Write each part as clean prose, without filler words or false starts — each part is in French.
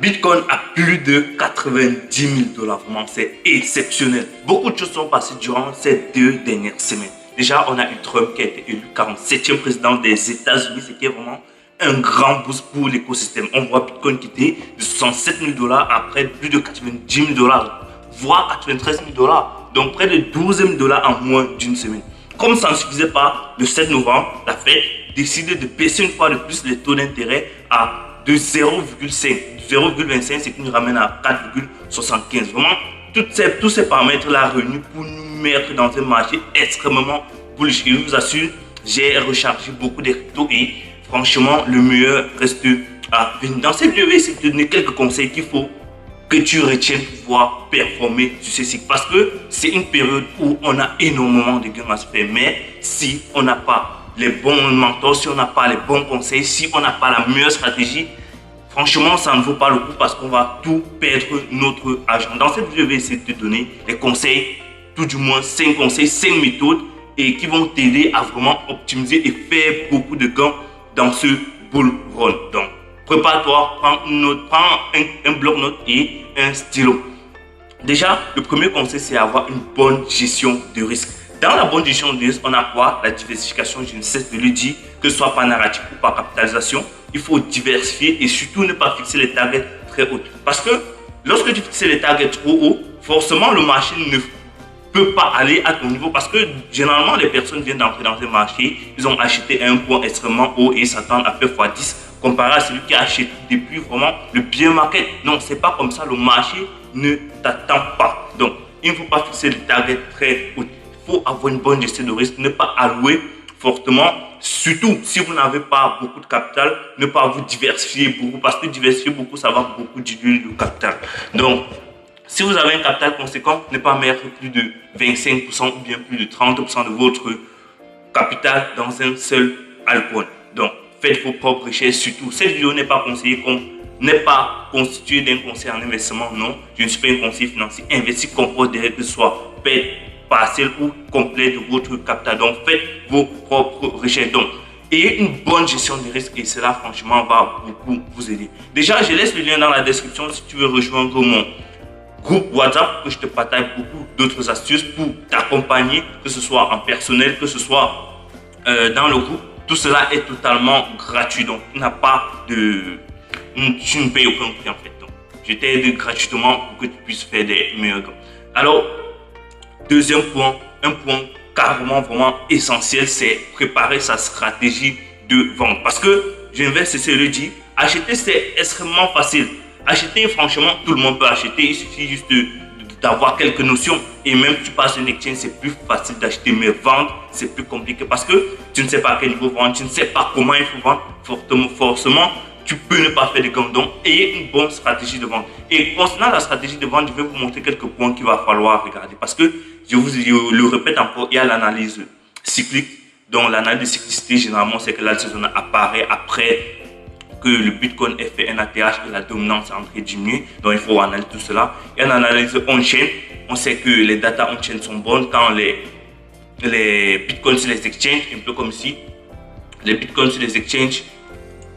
Bitcoin a plus de 90 000 dollars. Vraiment, c'est exceptionnel. Beaucoup de choses sont passées durant ces 2 dernières semaines. Déjà, on a eu Trump qui a été élu 47e président des États-Unis, ce qui est vraiment un grand boost pour l'écosystème. On voit Bitcoin quitter de 67 000 dollars à près de plus de 90 000 dollars, voire 93 000 dollars. Donc près de 12 000 dollars en moins d'une semaine. Comme ça ne suffisait pas, le 7 novembre, la Fed décide de baisser une fois de plus les taux d'intérêt à de 0,5, 0,25, ce qui nous ramène à 4,75. Vraiment, tous ces paramètres-là réunis pour nous mettre dans un marché extrêmement bullish. Et je vous assure, j'ai rechargé beaucoup de cryptos et franchement, le meilleur reste à venir. Dans cette vidéo, je vais essayer de te donner quelques conseils qu'il faut que tu retiennes pour pouvoir performer sur ce cycle. Parce que c'est une période où on a énormément de gains à se faire. Mais si on n'a pas les bons mentors, si on n'a pas les bons conseils, si on n'a pas la meilleure stratégie, franchement, ça ne vaut pas le coup parce qu'on va tout perdre notre argent. Dans cette vidéo, je vais essayer de te donner les conseils, tout du moins 5 conseils, 5 méthodes et qui vont t'aider à vraiment optimiser et faire beaucoup de gains dans ce bull run. Donc, prépare-toi, prends une note, prends un bloc-notes et un stylo. Déjà, le premier conseil, c'est avoir une bonne gestion de risque. Dans la bonne gestion de risque, on a quoi? La diversification, je ne cesse de le dire, que ce soit par narratif ou par capitalisation. Il faut diversifier et surtout ne pas fixer les targets très hauts. Parce que lorsque tu fixes les targets trop hauts, forcément le marché ne peut pas aller à ton niveau parce que généralement les personnes viennent d'entrer dans un marché, ils ont acheté à un point extrêmement haut et s'attendent à faire x10 comparé à celui qui a acheté depuis vraiment le bear market. Non, c'est pas comme ça, le marché ne t'attend pas. Donc, il ne faut pas fixer les targets très hauts. Il faut avoir une bonne gestion de risque, ne pas allouer fortement, surtout si vous n'avez pas beaucoup de capital, ne pas vous diversifier beaucoup parce que diversifier beaucoup, ça va beaucoup diluer le capital. Donc, si vous avez un capital conséquent, ne pas mettre plus de 25% ou bien plus de 30% de votre capital dans un seul altcoin. Donc, faites vos propres recherches. Surtout, cette vidéo n'est pas conseillée comme n'est pas constituée d'un conseil en investissement. Non, je ne suis pas un conseiller financier. Investir comporte des règles que ce soit paix, partielle ou complète de votre capital. Donc, faites vos propres recherches. Donc, ayez une bonne gestion des risques et cela, franchement, va beaucoup vous aider. Déjà, je laisse le lien dans la description si tu veux rejoindre mon groupe WhatsApp que je te partage beaucoup d'autres astuces pour t'accompagner, que ce soit en personnel, que ce soit dans le groupe. Tout cela est totalement gratuit. Donc, tu n'as pas de... Tu ne payes aucun prix en fait. Donc, je t'aide gratuitement pour que tu puisses faire des meilleurs gains. Alors, deuxième point, un point carrément vraiment essentiel, c'est préparer sa stratégie de vente. Parce que, je vais cesser de le dire, acheter c'est extrêmement facile. Acheter, franchement, tout le monde peut acheter. Il suffit juste d'avoir quelques notions. Et même tu passes une exchange, c'est plus facile d'acheter. Mais vendre, c'est plus compliqué parce que tu ne sais pas à quel niveau vendre, tu ne sais pas comment il faut vendre. Forcément, tu peux ne pas faire de gains. Donc, ayez une bonne stratégie de vente. Et concernant la stratégie de vente, je vais vous montrer quelques points qu'il va falloir regarder. Parce que, je le répète encore, il y a l'analyse cyclique. Donc, l'analyse de cyclicité, généralement, c'est que la saison apparaît après que le Bitcoin ait fait un ATH et la dominance est en train de diminuer. Donc, il faut analyser tout cela. Et en analyse on-chain, on sait que les data on-chain sont bonnes quand les Bitcoins sur les exchanges, un peu comme ici, les Bitcoins sur les exchanges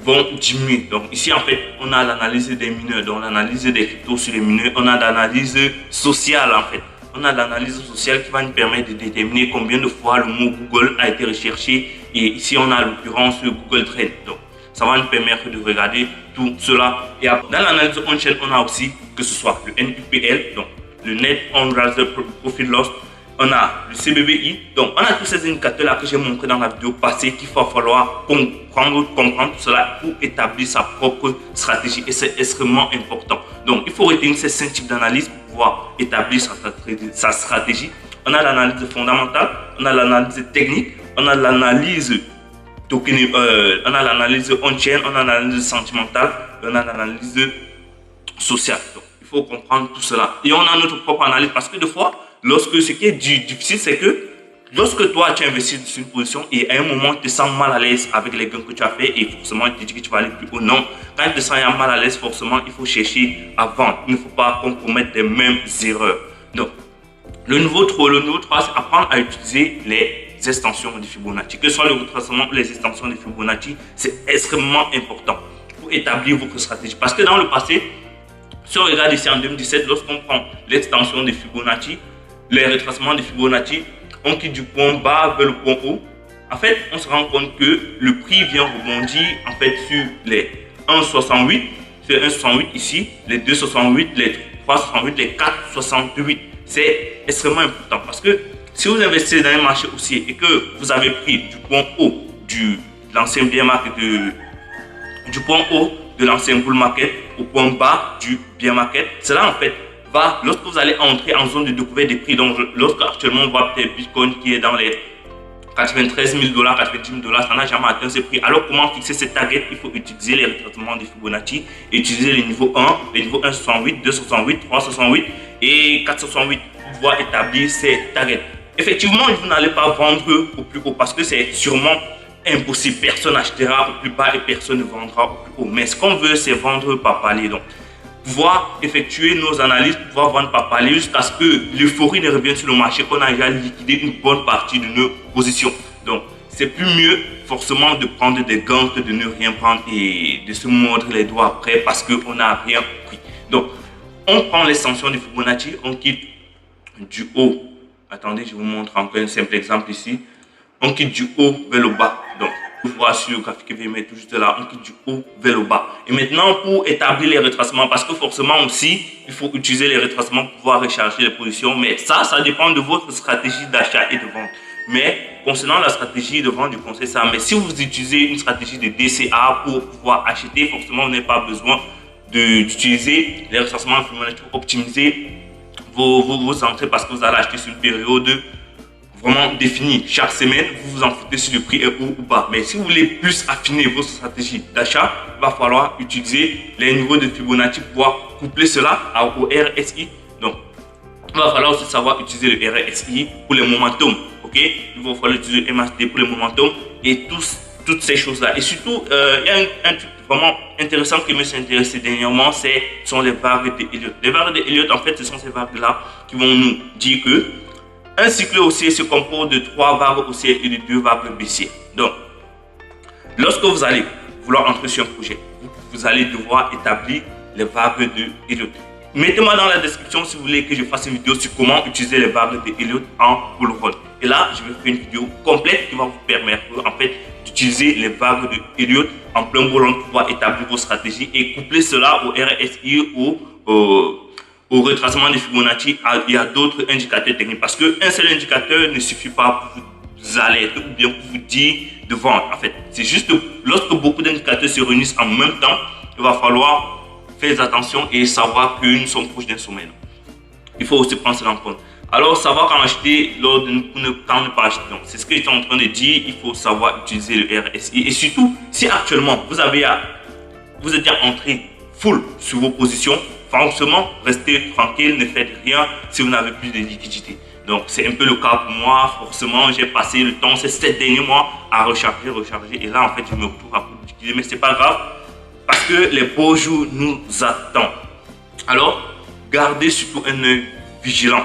vont diminuer. Donc, ici, en fait, on a l'analyse des mineurs, donc l'analyse des cryptos sur les mineurs. On a l'analyse sociale, en fait. On a l'analyse sociale qui va nous permettre de déterminer combien de fois le mot Google a été recherché. Et ici, on a l'occurrence Google Trend. Donc, ça va nous permettre de regarder tout cela. Et dans l'analyse on-chain, on a aussi que ce soit le NPL, donc le Net Unrealized Profit Loss, on a le CBBI. Donc, on a tous ces indicateurs-là que j'ai montré dans la vidéo passée qu'il va falloir comprendre tout cela pour établir sa propre stratégie. Et c'est extrêmement important. Donc, il faut retenir ces 5 types d'analyse pour pouvoir établir sa stratégie. On a l'analyse fondamentale, on a l'analyse technique, on a l'analyse on a l'analyse on-chain, on a l'analyse sentimentale, on a l'analyse sociale. Donc, il faut comprendre tout cela. Et on a notre propre analyse parce que des fois, ce qui est difficile, c'est que lorsque toi, tu investis sur une position et à un moment, tu te sens mal à l'aise avec les gains que tu as fait et forcément, tu te dis que tu vas aller plus haut. Non, quand tu te sens mal à l'aise, forcément, il faut chercher à vendre. Il ne faut pas commettre les mêmes erreurs. Donc, le niveau 3, c'est apprendre à utiliser les extensions de Fibonacci. Que ce soit le retracement ou les extensions de Fibonacci, c'est extrêmement important. pour établir votre stratégie. Parce que dans le passé, si on regarde ici en 2017, lorsqu'on prend l'extension de Fibonacci, les retracements de Fibonacci, on quitte du point bas vers le point haut. En fait, on se rend compte que le prix vient rebondir en fait sur les 1,68, sur 1,68 ici, les 2,68, les 3,68, les 4,68. C'est extrêmement important parce que si vous investissez dans un marché haussier et que vous avez pris du point haut de l'ancien bear market, du point haut de l'ancien bull market au point bas du bear market, cela en fait va, lorsque vous allez entrer en zone de découverte des prix, donc lorsque actuellement on voit peut-être Bitcoin qui est dans les 93 000 $, 90 000 $, ça n'a jamais atteint ce prix. Alors comment fixer cette target? Il faut utiliser les retraitements de Fibonacci et utiliser les niveaux 1, les niveaux 1,68, 2,68, 3,68 et 4,68 pour pouvoir établir ces targets. Effectivement, vous n'allez pas vendre au plus haut parce que c'est sûrement impossible. Personne n'achètera au plus bas et personne ne vendra au plus haut. Mais ce qu'on veut, c'est vendre par palier. Donc, pouvoir effectuer nos analyses, pouvoir vendre par palier jusqu'à ce que l'euphorie ne revienne sur le marché, qu'on a déjà liquidé une bonne partie de nos positions. Donc, c'est plus mieux forcément de prendre des gants que de ne rien prendre et de se mordre les doigts après parce qu'on n'a rien pris. Donc, on prend l'extension de Fibonacci, on quitte du haut. Attendez, je vous montre encore un simple exemple ici. On quitte du haut vers le bas. Donc, vous voyez sur le graphique que je vais mettre tout juste là, on quitte du haut vers le bas. Et maintenant, pour établir les retracements, parce que forcément aussi, il faut utiliser les retracements pour pouvoir recharger les positions. Mais ça dépend de votre stratégie d'achat et de vente. Mais concernant la stratégie de vente, je conseille ça. Mais si vous utilisez une stratégie de DCA pour pouvoir acheter, forcément, vous n'avez pas besoin d'utiliser les retracements pour optimiser vos entrées parce que vous allez acheter sur une période vraiment définie. Chaque semaine, vous vous en foutez si le prix est haut ou bas. Mais si vous voulez plus affiner votre stratégie d'achat, il va falloir utiliser les niveaux de Fibonacci pour pouvoir coupler cela au RSI. Donc, il va falloir aussi savoir utiliser le RSI pour les momentum. Ok, il va falloir utiliser le MACD pour les momentum et toutes ces choses-là. Et surtout, il y a un truc vraiment intéressant qui me s'est intéressé dernièrement, ce sont les vagues de Elliott. Les vagues de Elliott, en fait, ce sont ces vagues-là qui vont nous dire que un cycle haussier se compose de 3 vagues haussières et de 2 vagues baissières. Donc, lorsque vous allez vouloir entrer sur un projet, vous allez devoir établir les vagues de Elliott. Mettez-moi dans la description si vous voulez que je fasse une vidéo sur comment utiliser les vagues de Elliott en bull run. Et là, je vais faire une vidéo complète qui va vous permettre en fait d'utiliser les vagues de Elliott en plein bull run pour pouvoir établir vos stratégies et coupler cela au RSI, au retracement de Fibonacci. Il y a d'autres indicateurs techniques parce qu'un seul indicateur ne suffit pas pour vous alerter ou bien pour vous dire de vendre. En fait, c'est juste lorsque beaucoup d'indicateurs se réunissent en même temps, il va falloir faire attention et savoir que nous sommes proches d'un sommet. Il faut aussi prendre cela en compte. Alors, savoir quand acheter, quand ne pas acheter. Donc, c'est ce que j'étais en train de dire. Il faut savoir utiliser le RSI. Et surtout, si actuellement, vous êtes déjà entré full sur vos positions, forcément, restez tranquille, ne faites rien si vous n'avez plus de liquidité. Donc, c'est un peu le cas pour moi. Forcément, j'ai passé le temps, ces 7 derniers mois, à recharger. Et là, en fait, je me retrouve à plus de liquidité. Mais ce n'est pas grave parce que les beaux jours nous attendent. Alors, gardez surtout un œil vigilant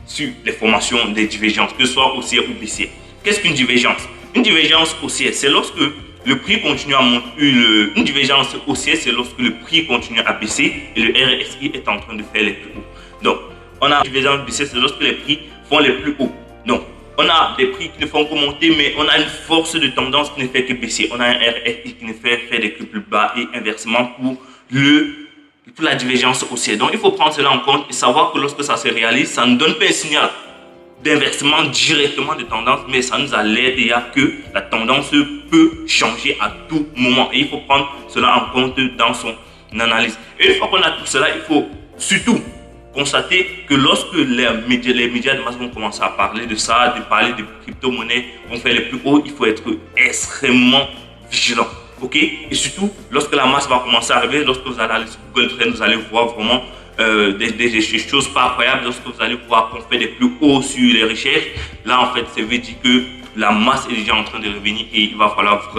sur les formations des divergences, que ce soit haussière ou baissière. Qu'est-ce qu'une divergence? Une divergence haussière, c'est lorsque le prix continue à monter. Une divergence haussière, c'est lorsque le prix continue à baisser et le RSI est en train de faire les plus hauts. Donc, on a une divergence baissière, c'est lorsque les prix font les plus hauts. Donc, on a des prix qui ne font que monter, mais on a une force de tendance qui ne fait que baisser. On a un RSI qui ne fait faire des plus bas et inversement pour la divergence haussière. Donc, il faut prendre cela en compte et savoir que lorsque ça se réalise, ça ne donne pas un signal d'inversement directement de tendance, mais ça nous alerte déjà que la tendance peut changer à tout moment. Et il faut prendre cela en compte dans son analyse. Et une fois qu'on a tout cela, il faut surtout constater que lorsque les médias de masse vont commencer à parler de ça, de parler de crypto-monnaies, vont faire les plus hauts, il faut être extrêmement vigilant. Ok, et surtout, lorsque la masse va commencer à arriver, lorsque vous allez aller sur Google Trend, vous allez voir vraiment des choses pas incroyables. Lorsque vous allez voir qu'on fait des plus hauts sur les recherches, là en fait, ça veut dire que la masse est déjà en train de revenir et il va falloir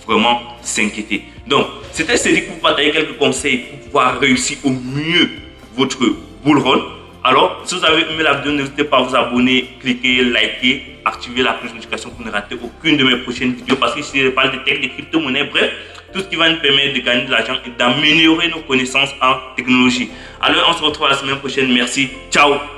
vraiment s'inquiéter. Donc, c'était Cédric pour vous partager quelques conseils pour pouvoir réussir au mieux votre bull run. Alors, si vous avez aimé la vidéo, n'hésitez pas à vous abonner, cliquer, liker, activer la cloche de notification pour ne rater aucune de mes prochaines vidéos parce que je parle de tech, de crypto-monnaie, bref, tout ce qui va nous permettre de gagner de l'argent et d'améliorer nos connaissances en technologie. Alors, on se retrouve la semaine prochaine. Merci. Ciao.